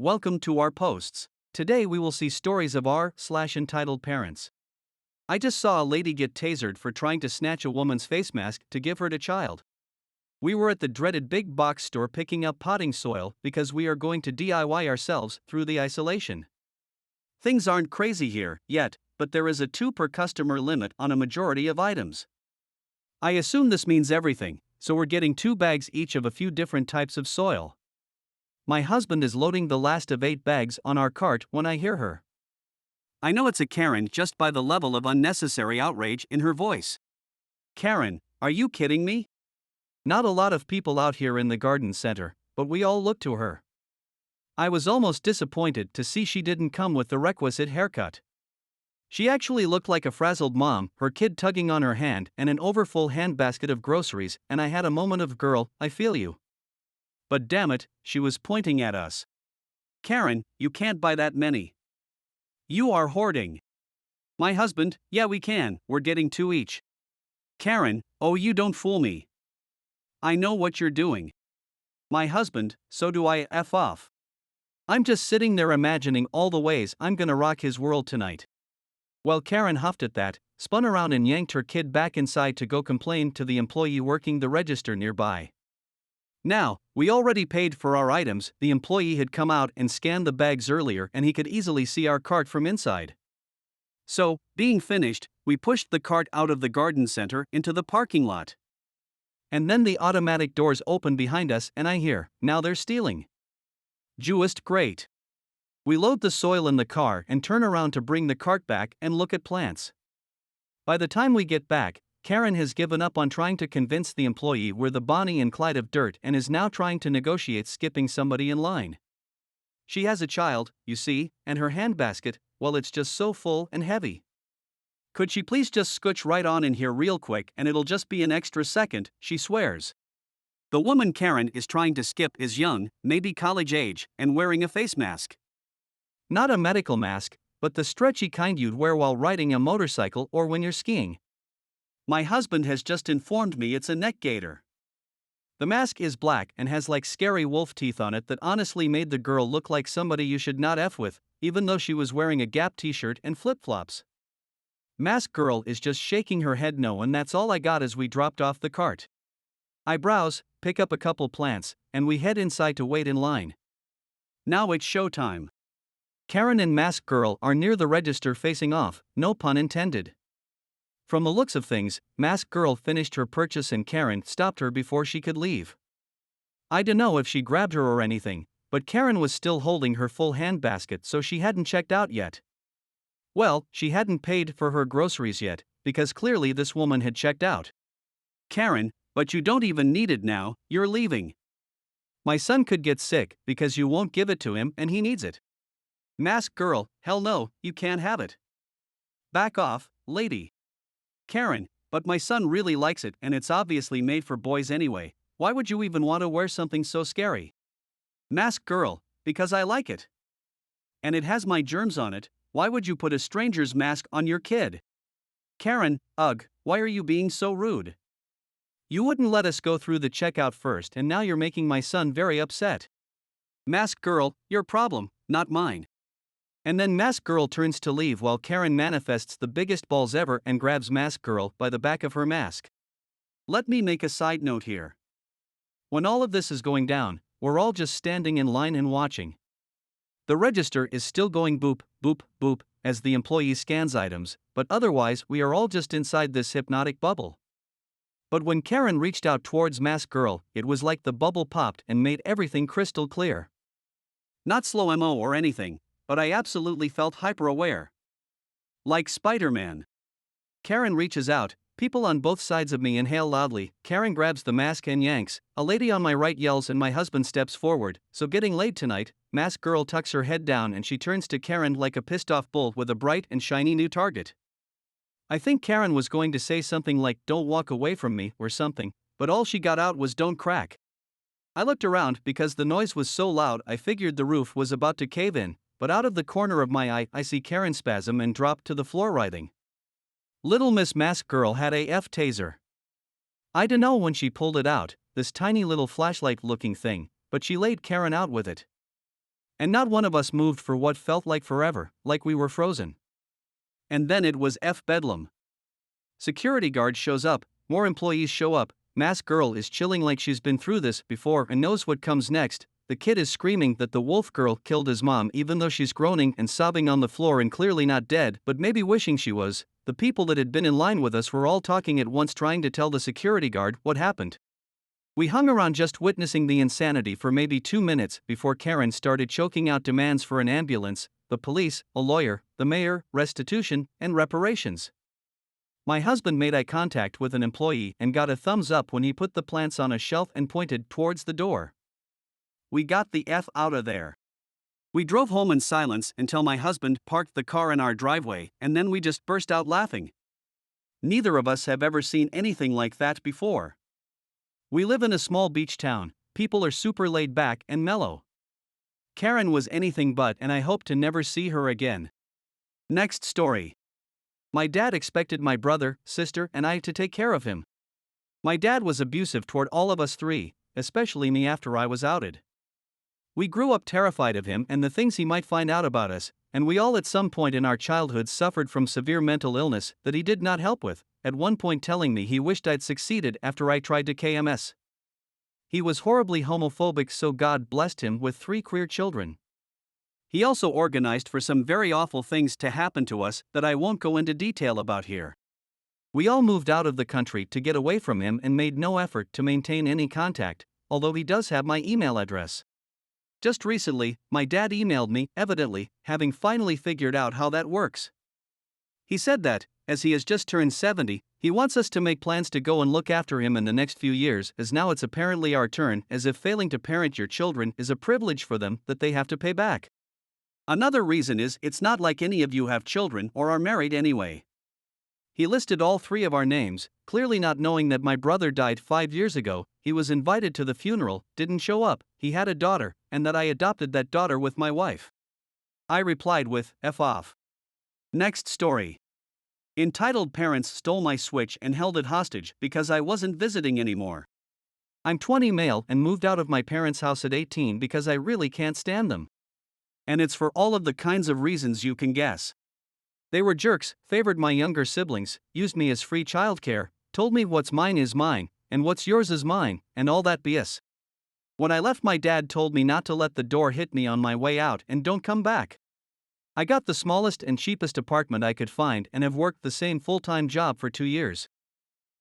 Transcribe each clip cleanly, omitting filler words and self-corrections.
Welcome to our posts. Today we will see stories of r/entitled parents. I just saw a lady get tasered for trying to snatch a woman's face mask to give her to child. We were at the dreaded big box store picking up potting soil because we are going to DIY ourselves through the isolation. Things aren't crazy here yet, but there is a 2 per customer limit on a majority of items. I assume this means everything, so we're getting 2 bags each of a few different types of soil. My husband is loading the last of 8 bags on our cart when I hear her. I know it's a Karen just by the level of unnecessary outrage in her voice. Karen, are you kidding me? Not a lot of people out here in the garden center, but we all look to her. I was almost disappointed to see she didn't come with the requisite haircut. She actually looked like a frazzled mom, her kid tugging on her hand and an overfull handbasket of groceries, and I had a moment of girl, I feel you. But damn it, she was pointing at us. Karen, you can't buy that many. You are hoarding. My husband, yeah we can, we're getting 2 each. Karen, oh you don't fool me. I know what you're doing. My husband, so do I, F off. I'm just sitting there imagining all the ways I'm gonna rock his world tonight. Well, Karen huffed at that, spun around and yanked her kid back inside to go complain to the employee working the register nearby. Now, we already paid for our items. The employee had come out and scanned the bags earlier and he could easily see our cart from inside. So, being finished, we pushed the cart out of the garden center into the parking lot. And then the automatic doors open behind us and I hear, now they're stealing. Just great. We load the soil in the car and turn around to bring the cart back and look at plants. By the time we get back, Karen has given up on trying to convince the employee we're the Bonnie and Clyde of dirt and is now trying to negotiate skipping somebody in line. She has a child, you see, and her handbasket, well it's just so full and heavy. Could she please just scooch right on in here real quick and it'll just be an extra second, she swears. The woman Karen is trying to skip is young, maybe college age, and wearing a face mask. Not a medical mask, but the stretchy kind you'd wear while riding a motorcycle or when you're skiing. My husband has just informed me it's a neck gaiter. The mask is black and has like scary wolf teeth on it that honestly made the girl look like somebody you should not F with, even though she was wearing a Gap t-shirt and flip-flops. Mask girl is just shaking her head no, and that's all I got as we dropped off the cart. I browse, pick up a couple plants, and we head inside to wait in line. Now it's showtime. Karen and Mask girl are near the register facing off, no pun intended. From the looks of things, Mask girl finished her purchase and Karen stopped her before she could leave. I dunno if she grabbed her or anything, but Karen was still holding her full handbasket, so she hadn't checked out yet. Well, she hadn't paid for her groceries yet, because clearly this woman had checked out. Karen, but you don't even need it now, you're leaving. My son could get sick because you won't give it to him and he needs it. Mask girl, hell no, you can't have it. Back off, lady. Karen, but my son really likes it and it's obviously made for boys anyway, why would you even want to wear something so scary? Mask girl, because I like it. And it has my germs on it, why would you put a stranger's mask on your kid? Karen, ugh, why are you being so rude? You wouldn't let us go through the checkout first and now you're making my son very upset. Mask girl, your problem, not mine. And then Mask girl turns to leave while Karen manifests the biggest balls ever and grabs Mask girl by the back of her mask. Let me make a side note here. When all of this is going down, we're all just standing in line and watching. The register is still going boop, boop, boop, as the employee scans items, but otherwise we are all just inside this hypnotic bubble. But when Karen reached out towards Mask girl, it was like the bubble popped and made everything crystal clear. Not slow-mo or anything, but I absolutely felt hyper-aware. Like Spider-Man. Karen reaches out, people on both sides of me inhale loudly, Karen grabs the mask and yanks, a lady on my right yells and my husband steps forward, so getting laid tonight, Mask girl tucks her head down and she turns to Karen like a pissed-off bull with a bright and shiny new target. I think Karen was going to say something like don't walk away from me or something, but all she got out was don't crack. I looked around because the noise was so loud I figured the roof was about to cave in, but out of the corner of my eye I see Karen spasm and drop to the floor writhing. Little Miss Mask girl had a F taser. I dunno when she pulled it out, this tiny little flashlight looking thing, but she laid Karen out with it. And not one of us moved for what felt like forever, like we were frozen. And then it was bedlam. Security guard shows up, more employees show up, masked girl is chilling like she's been through this before and knows what comes next. The kid is screaming that the wolf girl killed his mom even though she's groaning and sobbing on the floor and clearly not dead, but maybe wishing she was. The people that had been in line with us were all talking at once trying to tell the security guard what happened. We hung around just witnessing the insanity for maybe 2 minutes before Karen started choking out demands for an ambulance, the police, a lawyer, the mayor, restitution, and reparations. My husband made eye contact with an employee and got a thumbs up when he put the plants on a shelf and pointed towards the door. We got the F out of there. We drove home in silence until my husband parked the car in our driveway, and then we just burst out laughing. Neither of us have ever seen anything like that before. We live in a small beach town, people are super laid back and mellow. Karen was anything but, and I hope to never see her again. Next story. My dad expected my brother, sister, and I to take care of him. My dad was abusive toward all of us three, especially me after I was outed. We grew up terrified of him and the things he might find out about us, and we all at some point in our childhood suffered from severe mental illness that he did not help with, at one point telling me he wished I'd succeeded after I tried to KMS. He was horribly homophobic, so God blessed him with 3 queer children. He also organized for some very awful things to happen to us that I won't go into detail about here. We all moved out of the country to get away from him and made no effort to maintain any contact, although he does have my email address. Just recently, my dad emailed me, evidently, having finally figured out how that works. He said that, as he has just turned 70, he wants us to make plans to go and look after him in the next few years, as now it's apparently our turn, as if failing to parent your children is a privilege for them that they have to pay back. Another reason is it's not like any of you have children or are married anyway. He listed all 3 of our names, clearly not knowing that my brother died 5 years ago. He was invited to the funeral, didn't show up, he had a daughter, and that I adopted that daughter with my wife. I replied with, F off. Next story. Entitled parents stole my Switch and held it hostage because I wasn't visiting anymore. I'm 20 male and moved out of my parents' house at 18 because I really can't stand them. And it's for all of the kinds of reasons you can guess. They were jerks, favored my younger siblings, used me as free childcare, told me what's mine is mine, and what's yours is mine, and all that BS. When I left, my dad told me not to let the door hit me on my way out and don't come back. I got the smallest and cheapest apartment I could find and have worked the same full-time job for 2 years.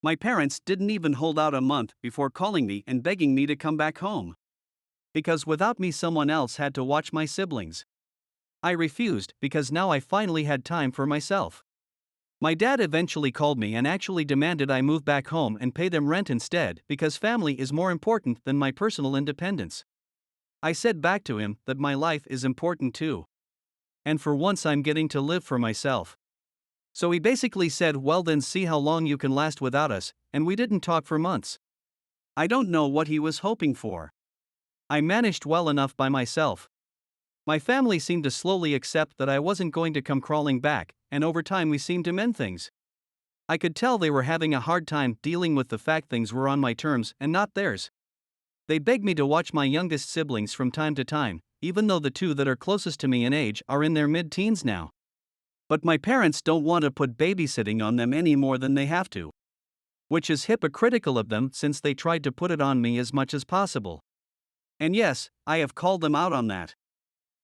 My parents didn't even hold out a month before calling me and begging me to come back home. Because without me, someone else had to watch my siblings. I refused because now I finally had time for myself. My dad eventually called me and actually demanded I move back home and pay them rent instead because family is more important than my personal independence. I said back to him that my life is important too. And for once I'm getting to live for myself. So he basically said, well then see how long you can last without us, and we didn't talk for months. I don't know what he was hoping for. I managed well enough by myself. My family seemed to slowly accept that I wasn't going to come crawling back, and over time we seemed to mend things. I could tell they were having a hard time dealing with the fact things were on my terms and not theirs. They begged me to watch my youngest siblings from time to time, even though the 2 that are closest to me in age are in their mid-teens now. But my parents don't want to put babysitting on them any more than they have to. Which is hypocritical of them since they tried to put it on me as much as possible. And yes, I have called them out on that.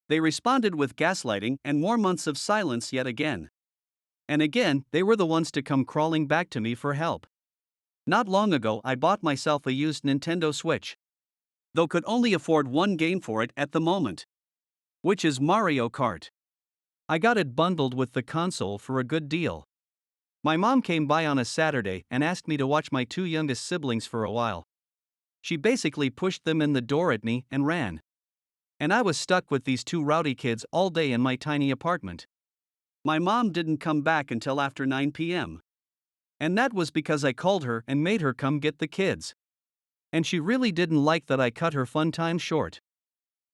They responded with gaslighting and more months of silence yet again. And again, they were the ones to come crawling back to me for help. Not long ago, I bought myself a used Nintendo Switch. Though could only afford one game for it at the moment. Which is Mario Kart. I got it bundled with the console for a good deal. My mom came by on a Saturday and asked me to watch my 2 youngest siblings for a while. She basically pushed them in the door at me and ran. And I was stuck with these 2 rowdy kids all day in my tiny apartment. My mom didn't come back until after 9 p.m. And that was because I called her and made her come get the kids. And she really didn't like that I cut her fun time short.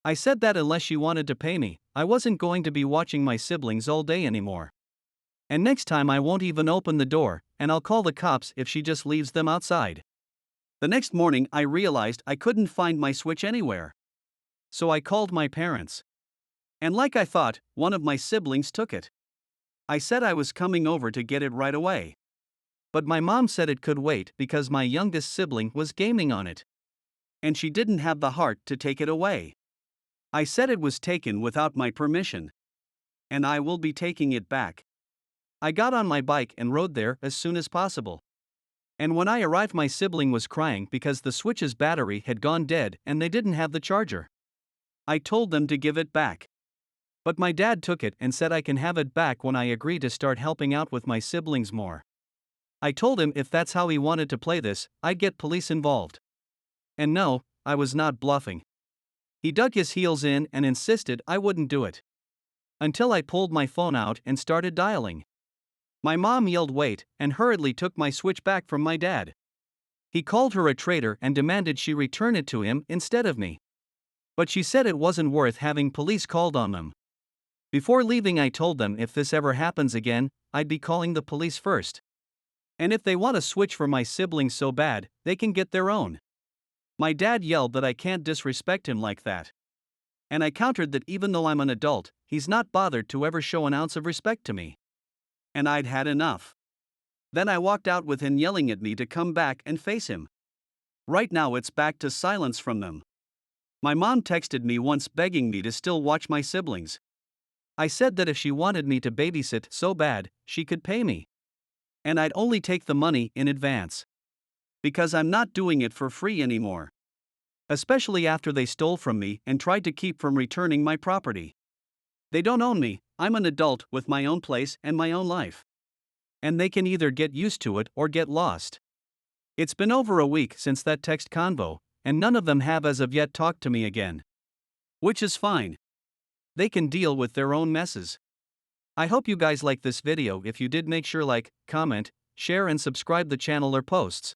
I said that unless she wanted to pay me, I wasn't going to be watching my siblings all day anymore. And next time I won't even open the door, and I'll call the cops if she just leaves them outside. The next morning I realized I couldn't find my Switch anywhere. So I called my parents. And like I thought, one of my siblings took it. I said I was coming over to get it right away. But my mom said it could wait because my youngest sibling was gaming on it. And she didn't have the heart to take it away. I said it was taken without my permission. And I will be taking it back. I got on my bike and rode there as soon as possible. And when I arrived, my sibling was crying because the Switch's battery had gone dead and they didn't have the charger. I told them to give it back. But my dad took it and said I can have it back when I agree to start helping out with my siblings more. I told him if that's how he wanted to play this, I'd get police involved. And no, I was not bluffing. He dug his heels in and insisted I wouldn't do it. Until I pulled my phone out and started dialing. My mom yelled wait and hurriedly took my Switch back from my dad. He called her a traitor and demanded she return it to him instead of me. But she said it wasn't worth having police called on them. Before leaving, I told them if this ever happens again, I'd be calling the police first. And if they want a Switch for my siblings so bad, they can get their own. My dad yelled that I can't disrespect him like that. And I countered that even though I'm an adult, he's not bothered to ever show an ounce of respect to me. And I'd had enough. Then I walked out with him yelling at me to come back and face him. Right now it's back to silence from them. My mom texted me once begging me to still watch my siblings. I said that if she wanted me to babysit so bad, she could pay me. And I'd only take the money in advance. Because I'm not doing it for free anymore. Especially after they stole from me and tried to keep from returning my property. They don't own me, I'm an adult with my own place and my own life. And they can either get used to it or get lost. It's been over a week since that text convo, and none of them have as of yet talked to me again. Which is fine. They can deal with their own messes. I hope you guys like this video. If you did, make sure like, comment, share and subscribe the channel or posts.